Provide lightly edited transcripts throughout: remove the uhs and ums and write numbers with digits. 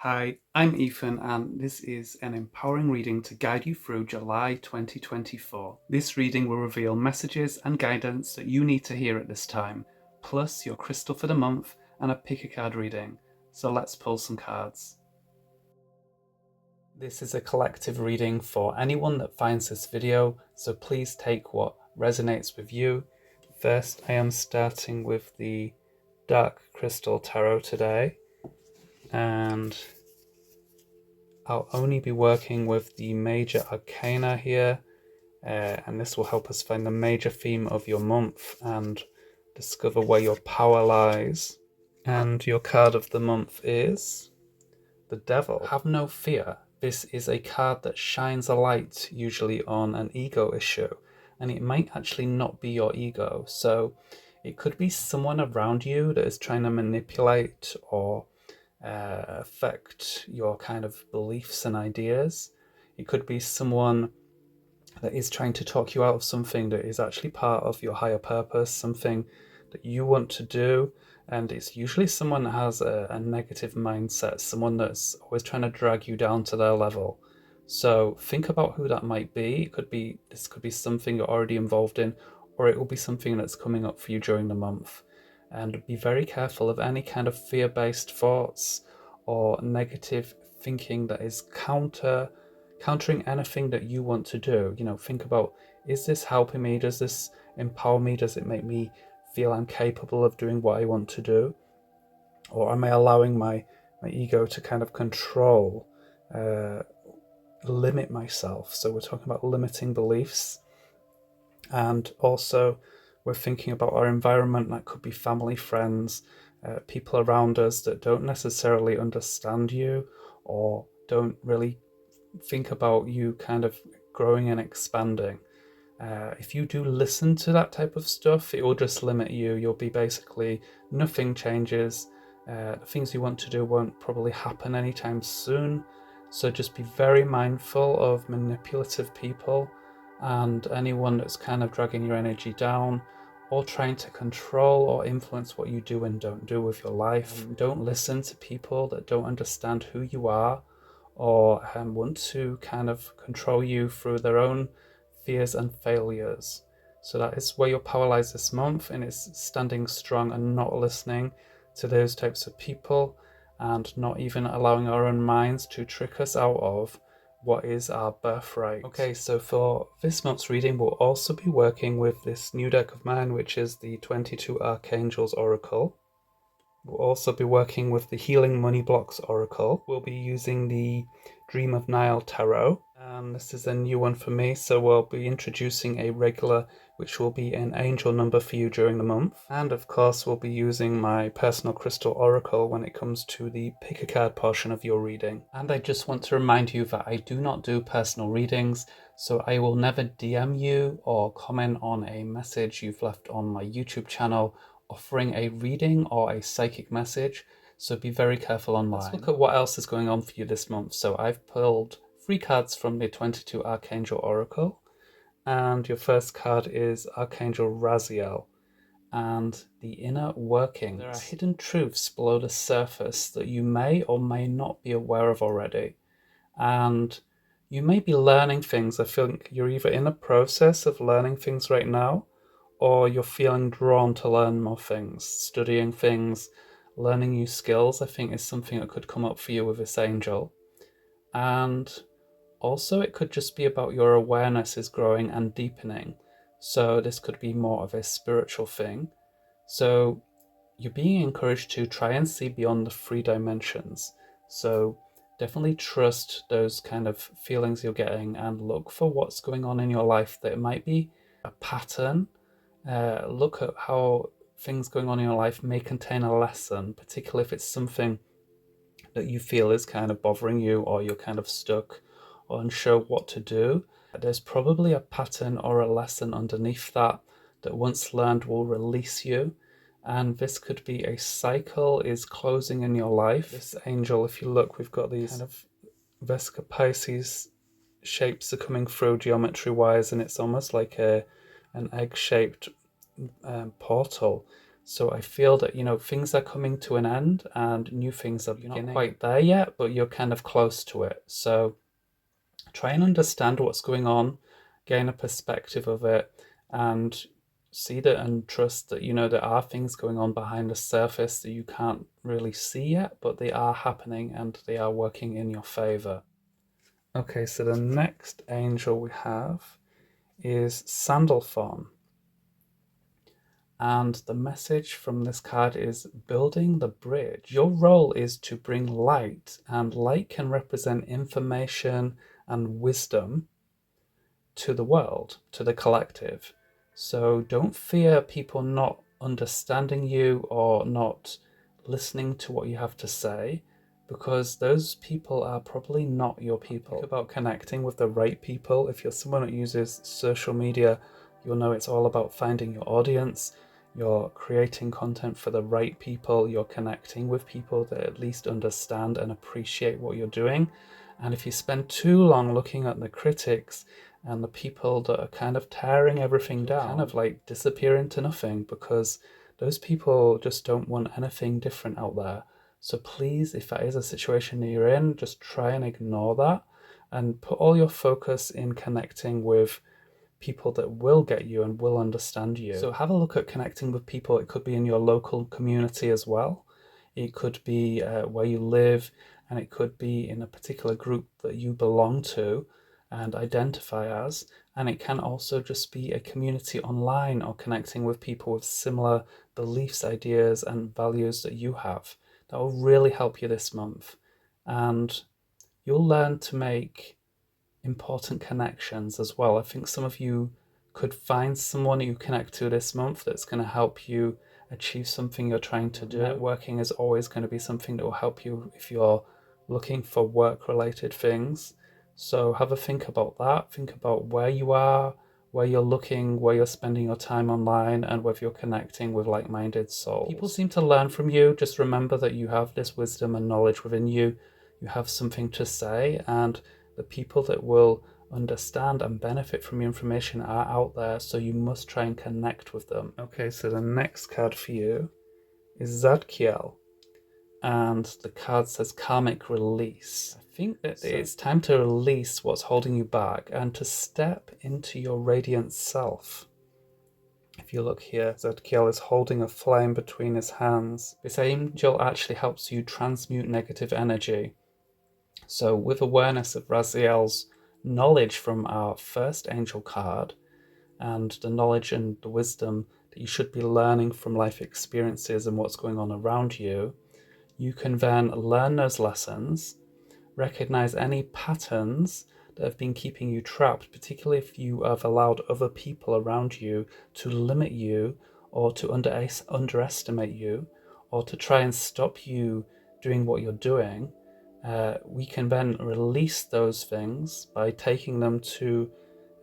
Hi, I'm Ethan and this is an empowering reading to guide you through July 2024. This reading will reveal messages and guidance that you need to hear at this time, plus your crystal for the month and a pick a card reading. So let's pull some cards. This is a collective reading for anyone that finds this video, so please take what resonates with you. First, I am starting with the Dark Crystal Tarot today, and I'll only be working with the major arcana here, and this will help us find the major theme of your month and discover where your power lies. And your card of the month is the Devil. Have no fear. This is a card that shines a light usually on an ego issue, and it might actually not be your ego. So it could be someone around you that is trying to manipulate or affect your kind of beliefs and ideas. It could be someone that is trying to talk you out of something that is actually part of your higher purpose, something that you want to do. And it's usually someone that has a negative mindset, someone that's always trying to drag you down to their level. So think about who that might be. This could be something you're already involved in, or it will be something that's coming up for you during the month. And be very careful of any kind of fear-based thoughts or negative thinking that is countering anything that you want to do. Think about, is this helping me? Does this empower me? Does it make me feel I'm capable of doing what I want to do? Or am I allowing my ego to kind of control, limit myself? So we're talking about limiting beliefs. And also we're thinking about our environment. That could be family, friends, people around us that don't necessarily understand you or don't really think about you kind of growing and expanding. If you do listen to that type of stuff, it will just limit you. You'll be basically, nothing changes. The things you want to do won't probably happen anytime soon. So just be very mindful of manipulative people and anyone that's kind of dragging your energy down or trying to control or influence what you do and don't do with your life. Don't listen to people that don't understand who you are or want to kind of control you through their own fears and failures. So that is where your power lies this month, and it's standing strong and not listening to those types of people and not even allowing our own minds to trick us out of what is our birthright. Okay, so for this month's reading, we'll also be working with this new deck of mine, which is the 22 Archangels Oracle. We'll also be working with the Healing Money Blocks Oracle. We'll be using the Dream of Nile Tarot. And this is a new one for me, so we'll be introducing a regular, which will be an angel number for you during the month. And of course, we'll be using my personal crystal oracle when it comes to the pick a card portion of your reading. And I just want to remind you that I do not do personal readings, so I will never DM you or comment on a message you've left on my YouTube channel offering a reading or a psychic message, so be very careful online. Let's look at what else is going on for you this month. So I've pulled 3 cards from the 22 Archangel Oracle, and your first card is Archangel Raziel and the inner workings. There are hidden truths below the surface that you may or may not be aware of already, and you may be learning things. I think you're either in the process of learning things right now, or you're feeling drawn to learn more things, studying things, learning new skills, I think is something that could come up for you with this angel. And also it could just be about your awareness is growing and deepening. So this could be more of a spiritual thing. So you're being encouraged to try and see beyond the 3 dimensions. So definitely trust those kind of feelings you're getting and look for what's going on in your life that might be a pattern. Look at how things going on in your life may contain a lesson, particularly if it's something that you feel is kind of bothering you or you're kind of stuck or unsure what to do. There's probably a pattern or a lesson underneath that once learned will release you. And this could be a cycle is closing in your life. This angel, if you look, we've got these kind of Vesica Pisces shapes are coming through geometry wise, and it's almost like an egg-shaped portal So I feel that, things are coming to an end and new things are beginning. You're not quite there yet, but you're kind of close to it. So try and understand what's going on, gain a perspective of it, and see that and trust that, there are things going on behind the surface that you can't really see yet, but they are happening and they are working in your favor. Okay, so the next angel we have is Sandalphon. And the message from this card is building the bridge. Your role is to bring light, and light can represent information and wisdom to the world, to the collective. So don't fear people not understanding you or not listening to what you have to say, because those people are probably not your people. Think about connecting with the right people. If you're someone that uses social media, you'll know it's all about finding your audience. You're creating content for the right people. You're connecting with people that at least understand and appreciate what you're doing. And if you spend too long looking at the critics and the people that are kind of tearing everything down, kind of like disappear into nothing, because those people just don't want anything different out there. So please, if that is a situation that you're in, just try and ignore that and put all your focus in connecting with people that will get you and will understand you. So have a look at connecting with people. It could be in your local community as well. It could be where you live, and it could be in a particular group that you belong to and identify as. And it can also just be a community online or connecting with people with similar beliefs, ideas, and values that you have. That will really help you this month. And you'll learn to make important connections as well. I think some of you could find someone you connect to this month that's going to help you achieve something you're trying to do. Networking is always going to be something that will help you if you're looking for work-related things. So have a think about that. Think about where you are, where you're looking, where you're spending your time online, and whether you're connecting with like-minded souls. People seem to learn from you. Just remember that you have this wisdom and knowledge within you. You have something to say, and the people that will understand and benefit from your information are out there, so you must try and connect with them. Okay, so the next card for you is Zadkiel, and the card says Karmic Release. I think that it's time to release what's holding you back and to step into your radiant self. If you look here, Zadkiel is holding a flame between his hands. This angel actually helps you transmute negative energy. So with awareness of Raziel's knowledge from our first angel card, and the knowledge and the wisdom that you should be learning from life experiences and what's going on around you, you can then learn those lessons, recognize any patterns that have been keeping you trapped, particularly if you have allowed other people around you to limit you or to underestimate you or to try and stop you doing what you're doing. We can then release those things by taking them to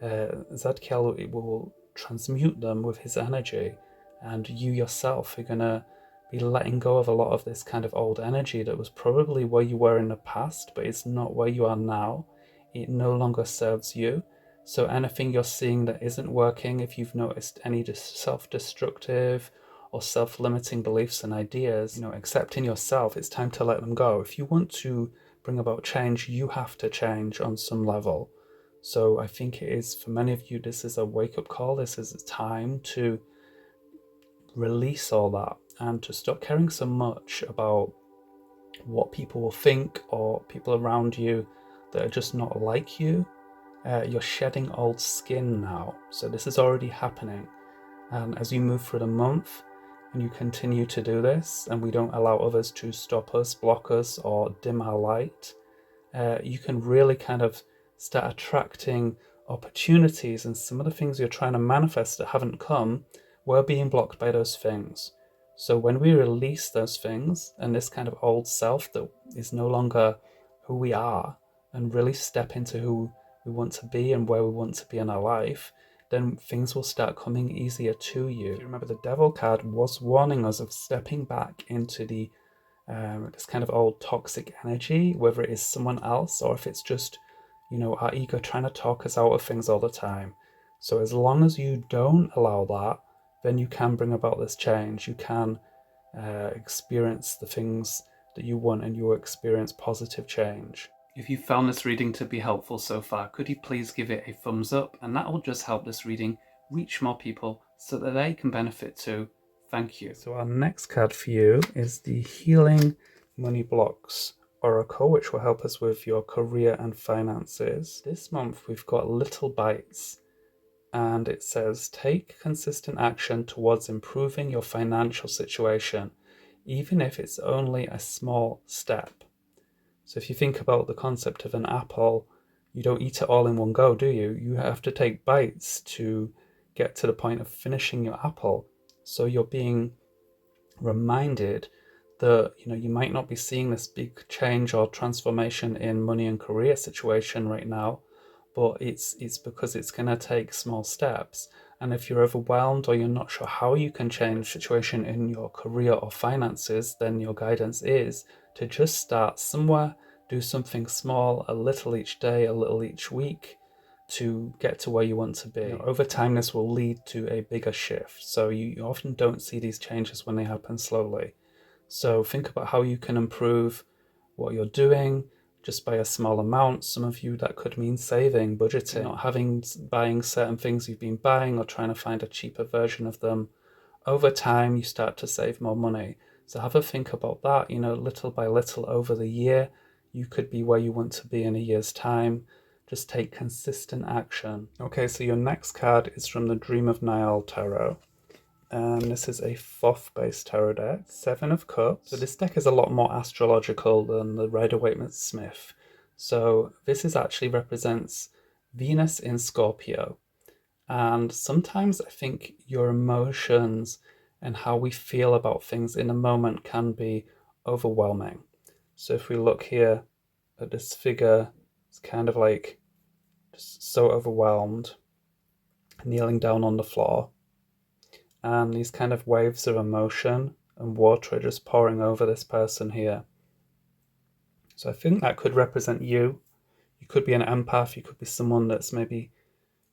Zadkiel. It will transmute them with his energy, and you yourself are going to be letting go of a lot of this kind of old energy that was probably where you were in the past, but it's not where you are now. It no longer serves you. So anything you're seeing that isn't working, if you've noticed any self-destructive or self-limiting beliefs and ideas, accepting yourself, it's time to let them go. If you want to bring about change, you have to change on some level. So I think it is, for many of you, this is a wake-up call. This is a time to release all that and to stop caring so much about what people will think or people around you that are just not like you. You're shedding old skin now. So this is already happening. And as you move through the month and you continue to do this, and we don't allow others to stop us, block us, or dim our light, you can really kind of start attracting opportunities, and some of the things you're trying to manifest that haven't come were being blocked by those things. So when we release those things and this kind of old self that is no longer who we are, and really step into who we want to be and where we want to be in our life, then things will start coming easier to you. If you remember, the Devil card was warning us of stepping back into this kind of old toxic energy, whether it is someone else or if it's just, our ego trying to talk us out of things all the time. So as long as you don't allow that, then you can bring about this change. You can experience the things that you want, and you will experience positive change. If you found this reading to be helpful so far, could you please give it a thumbs up, and that will just help this reading reach more people so that they can benefit too. Thank you. So our next card for you is the Healing Money Blocks Oracle, which will help us with your career and finances. This month we've got Little Bites, and it says, take consistent action towards improving your financial situation, even if it's only a small step. So if you think about the concept of an apple, you don't eat it all in one go, do you? You have to take bites to get to the point of finishing your apple. So you're being reminded that you might not be seeing this big change or transformation in money and career situation right now, but it's because it's going to take small steps. And if you're overwhelmed or you're not sure how you can change the situation in your career or finances, then your guidance is to just start somewhere, do something small, a little each day, a little each week, to get to where you want to be. Over time, this will lead to a bigger shift. So you often don't see these changes when they happen slowly. So think about how you can improve what you're doing just by a small amount. Some of you, that could mean saving, budgeting, not buying certain things you've been buying, or trying to find a cheaper version of them. Over time, you start to save more money. So have a think about that. Little by little over the year, you could be where you want to be in a year's time. Just take consistent action. Okay, so your next card is from the Dream of Nile Tarot. This is a Thoth-based tarot deck, 7 of Cups. So this deck is a lot more astrological than the Rider-Waite-Smith. So this actually represents Venus in Scorpio. And sometimes I think your emotions and how we feel about things in a moment can be overwhelming. So if we look here at this figure, it's kind of like just so overwhelmed, kneeling down on the floor. And these kind of waves of emotion and water are just pouring over this person here. So I think that could represent you. You could be an empath. You could be someone that's maybe,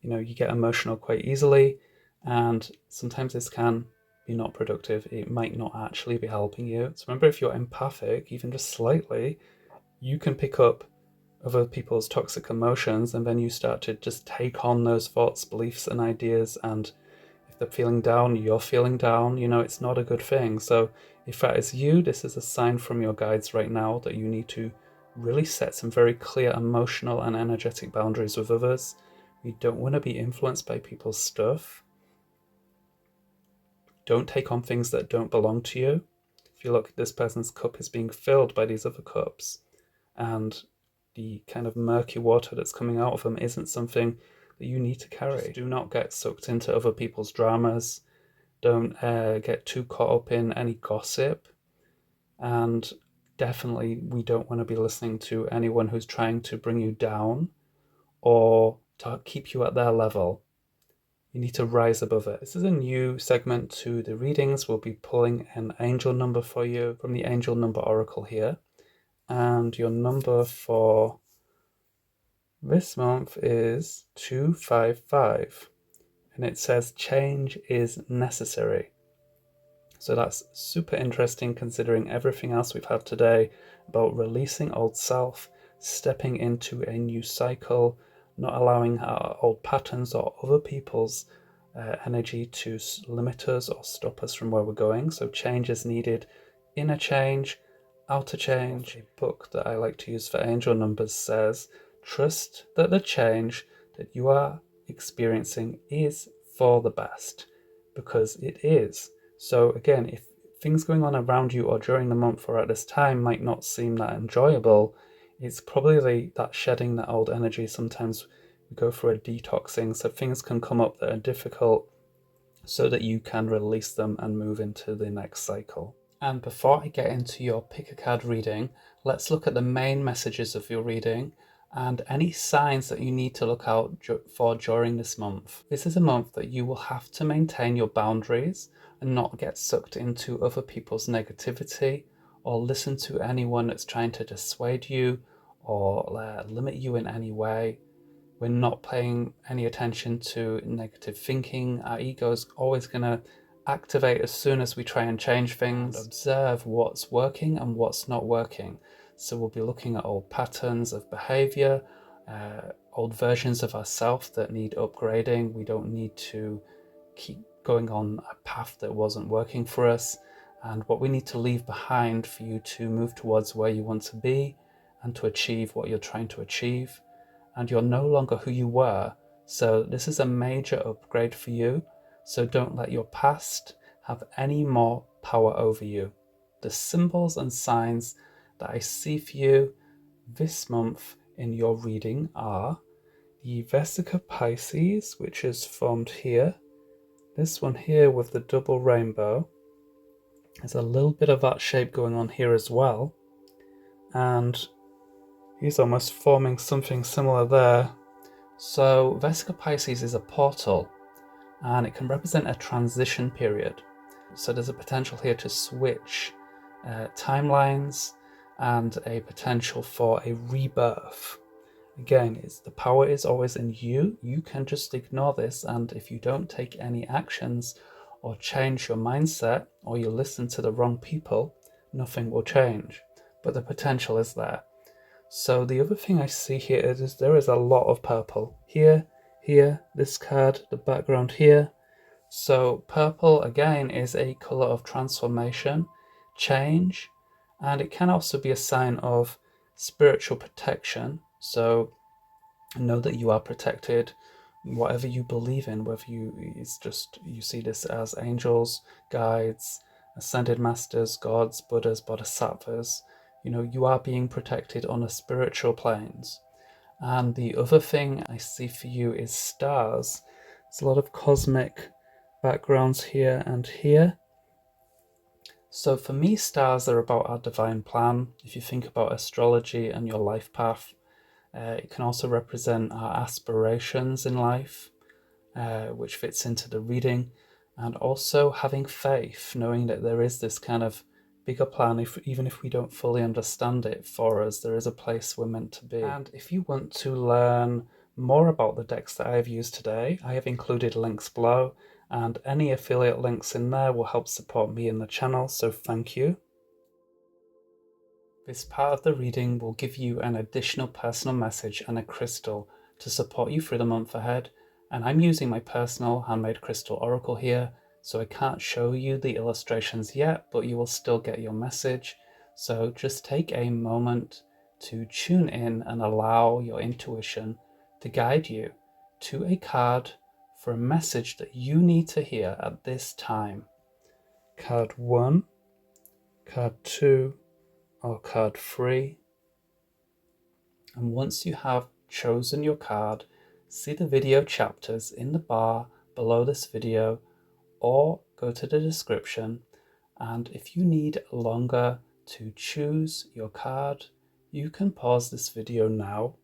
you get emotional quite easily. And sometimes this can be not productive. It might not actually be helping you. So remember, if you're empathic, even just slightly, you can pick up other people's toxic emotions, and then you start to just take on those thoughts, beliefs, and ideas. And if they're feeling down, you're feeling down. It's not a good thing. So if that is you, this is a sign from your guides right now that you need to really set some very clear emotional and energetic boundaries with others. You don't want to be influenced by people's stuff. Don't take on things that don't belong to you. If you look, this person's cup is being filled by these other cups, and the kind of murky water that's coming out of them isn't something that you need to carry. Just do not get sucked into other people's dramas. Don't get too caught up in any gossip. And definitely, we don't want to be listening to anyone who's trying to bring you down or to keep you at their level. You need to rise above it. This is a new segment to the readings. We'll be pulling an angel number for you from the Angel Number Oracle here. And your number for this month is 255. And it says change is necessary. So that's super interesting, considering everything else we've had today about releasing old self, stepping into a new cycle, not allowing our old patterns or other people's energy to limit us or stop us from where we're going. So change is needed. Inner change, outer change. A book that I like to use for angel numbers says, trust that the change that you are experiencing is for the best, because it is. So again, if things going on around you or during the month or at this time might not seem that enjoyable, it's probably that shedding that old energy. Sometimes we go through a detoxing, so things can come up that are difficult so that you can release them and move into the next cycle. And before I get into your pick a card reading, let's look at the main messages of your reading and any signs that you need to look out for during this month. This is a month that you will have to maintain your boundaries and not get sucked into other people's negativity or listen to anyone that's trying to dissuade you or limit you in any way. We're not paying any attention to negative thinking. Our ego is always going to activate as soon as we try and change things, and observe what's working and what's not working. So we'll be looking at old patterns of behavior, old versions of ourselves that need upgrading. We don't need to keep going on a path that wasn't working for us, and what we need to leave behind for you to move towards where you want to be and to achieve what you're trying to achieve. And you're no longer who you were, so this is a major upgrade for you. So don't let your past have any more power over you. The symbols and signs that I see for you this month in your reading are the Vesica Pisces, which is formed here. This one here with the double rainbow. There's a little bit of that shape going on here as well. And he's almost forming something similar there. So Vesica Pisces is a portal, and it can represent a transition period. So there's a potential here to switch timelines and a potential for a rebirth. Again, the power is always in you. You can just ignore this, and if you don't take any actions or change your mindset, or you listen to the wrong people, nothing will change. But the potential is there. So the other thing I see here is there is a lot of purple. Here, this card, the background here. So purple, again, is a color of transformation, change, and it can also be a sign of spiritual protection. So know that you are protected, whatever you believe in, whether you see this as angels, guides, ascended masters, gods, Buddhas, bodhisattvas. You are being protected on a spiritual planes. And the other thing I see for you is stars. There's a lot of cosmic backgrounds here and here. So for me, stars are about our divine plan. If you think about astrology and your life path, it can also represent our aspirations in life, which fits into the reading, and also having faith, knowing that there is this kind of bigger plan, even if we don't fully understand it for us, there is a place we're meant to be. And if you want to learn more about the decks that I have used today, I have included links below, and any affiliate links in there will help support me in the channel, so thank you. This part of the reading will give you an additional personal message and a crystal to support you through the month ahead, and I'm using my personal handmade crystal oracle here, so I can't show you the illustrations yet, but you will still get your message. So just take a moment to tune in and allow your intuition to guide you to a card for a message that you need to hear at this time. Card 1, card 2, or card 3. And once you have chosen your card, see the video chapters in the bar below this video, or go to the description, and if you need longer to choose your card, you can pause this video now.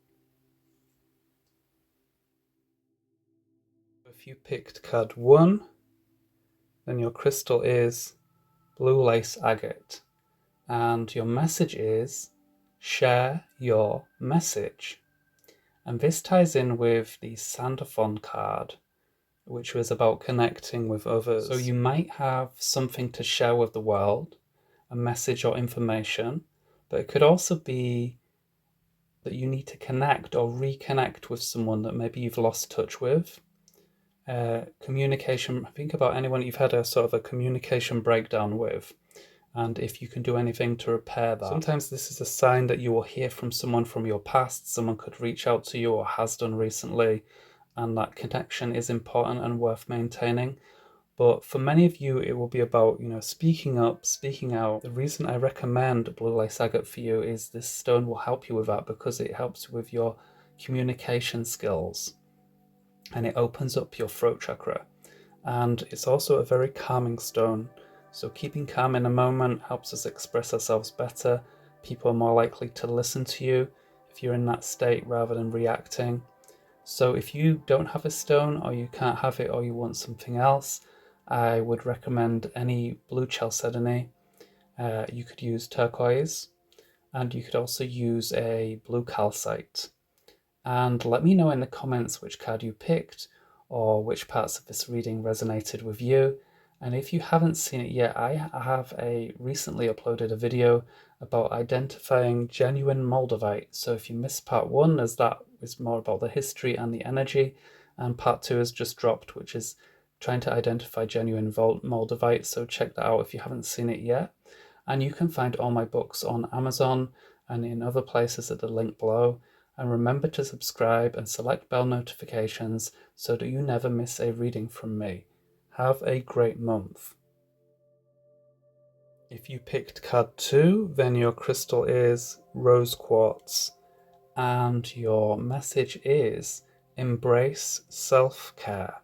If you picked card 1, then your crystal is blue lace agate, and your message is share your message. And this ties in with the Sandophon card, which was about connecting with others. So you might have something to share with the world, a message or information, but it could also be that you need to connect or reconnect with someone that maybe you've lost touch with. Communication, think about anyone you've had a sort of a communication breakdown with, and if you can do anything to repair that. Sometimes this is a sign that you will hear from someone from your past. Someone could reach out to you or has done recently, and that connection is important and worth maintaining. But for many of you, it will be about, speaking up, speaking out. The reason I recommend blue lace agate for you is this stone will help you with that, because it helps with your communication skills and it opens up your throat chakra. And it's also a very calming stone. So keeping calm in a moment helps us express ourselves better. People are more likely to listen to you if you're in that state rather than reacting. So if you don't have a stone, or you can't have it, or you want something else, I would recommend any blue chalcedony. You could use turquoise, and you could also use a blue calcite. And let me know in the comments which card you picked, or which parts of this reading resonated with you. And if you haven't seen it yet, I have recently uploaded a video about identifying genuine Moldavite. So if you missed part 1, as that is more about the history and the energy, and part 2 is just dropped, which is trying to identify genuine Moldavite. So check that out if you haven't seen it yet. And you can find all my books on Amazon and in other places at the link below. And remember to subscribe and select bell notifications so that you never miss a reading from me. Have a great month. If you picked card 2, then your crystal is rose quartz, and your message is embrace self-care.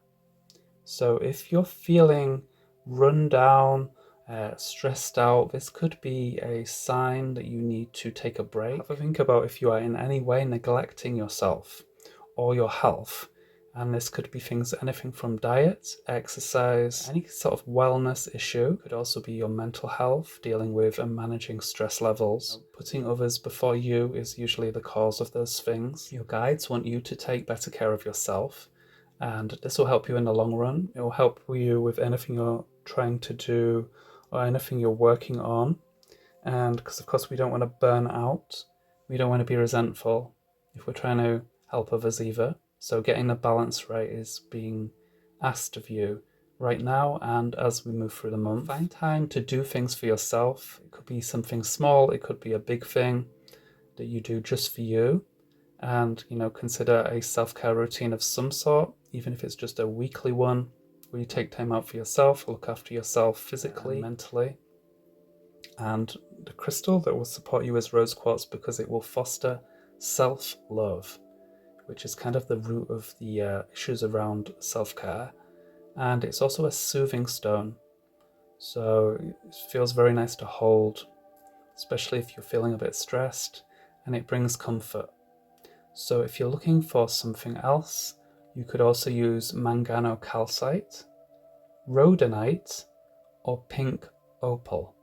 So if you're feeling run down, stressed out, this could be a sign that you need to take a break. Have a think about if you are in any way neglecting yourself or your health. And this could be anything from diet, exercise, any sort of wellness issue. It could also be your mental health, dealing with and managing stress levels. Putting others before you is usually the cause of those things. Your guides want you to take better care of yourself, and this will help you in the long run. It will help you with anything you're trying to do or anything you're working on. And because of course we don't want to burn out, we don't want to be resentful if we're trying to help others either. So getting the balance right is being asked of you right now and as we move through the month. Find time to do things for yourself. It could be something small, it could be a big thing that you do just for you. And, consider a self-care routine of some sort, even if it's just a weekly one, where you take time out for yourself, look after yourself physically and mentally. And the crystal that will support you is rose quartz because it will foster self-love, which is kind of the root of the issues around self-care. And it's also a soothing stone, so it feels very nice to hold, especially if you're feeling a bit stressed, and it brings comfort. So if you're looking for something else, you could also use manganocalcite, rhodonite, or pink opal.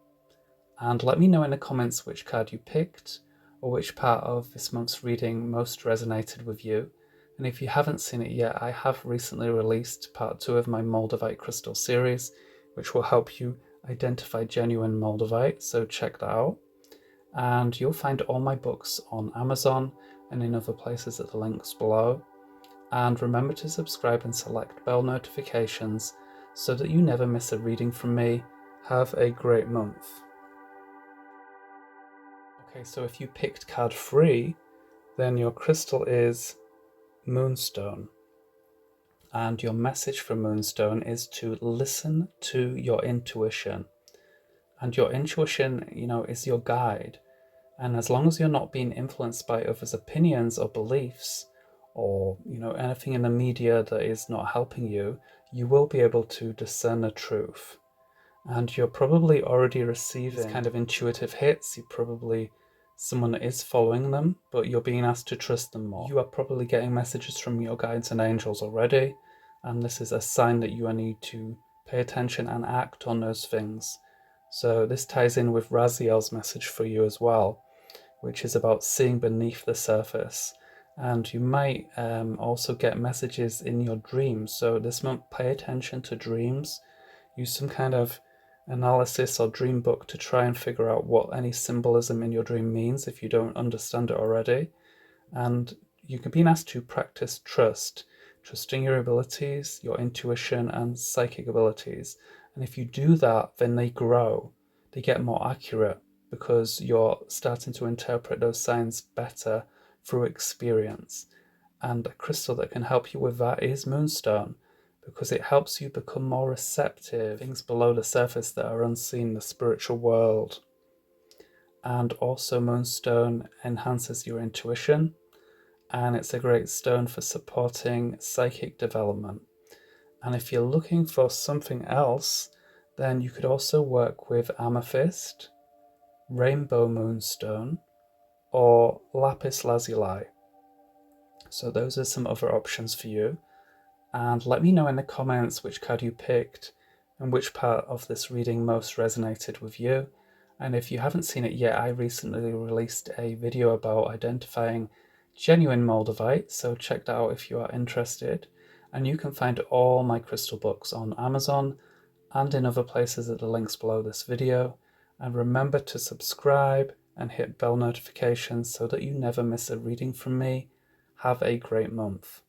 And let me know in the comments which card you picked, or which part of this month's reading most resonated with you. And if you haven't seen it yet, I have recently released part 2 of my Moldavite crystal series, which will help you identify genuine Moldavite, so check that out. And you'll find all my books on Amazon and in other places at the links below. And remember to subscribe and select bell notifications so that you never miss a reading from me. Have a great month. Okay, so if you picked card 3, then your crystal is Moonstone. And your message from Moonstone is to listen to your intuition. And your intuition, is your guide. And as long as you're not being influenced by others' opinions or beliefs, or anything in the media that is not helping you, you will be able to discern the truth. And you're probably already receiving these kind of intuitive hits. You're probably someone that is following them, but you're being asked to trust them more. You are probably getting messages from your guides and angels already, and this is a sign that you need to pay attention and act on those things. So this ties in with Raziel's message for you as well, which is about seeing beneath the surface. And you might also get messages in your dreams. So this month, pay attention to dreams. Use some kind of analysis or dream book to try and figure out what any symbolism in your dream means if you don't understand it already. And you can be asked to practice trusting your abilities, your intuition and psychic abilities. And if you do that, then they grow, they get more accurate, because you're starting to interpret those signs better through experience. And a crystal that can help you with that is Moonstone, because it helps you become more receptive to things below the surface that are unseen, the spiritual world. And also Moonstone enhances your intuition, and it's a great stone for supporting psychic development. And if you're looking for something else, then you could also work with amethyst, rainbow moonstone, or lapis lazuli. So those are some other options for you. And let me know in the comments which card you picked and which part of this reading most resonated with you. And if you haven't seen it yet, I recently released a video about identifying genuine Moldavite, so check that out if you are interested. And you can find all my crystal books on Amazon and in other places at the links below this video. And remember to subscribe and hit bell notifications so that you never miss a reading from me. Have a great month.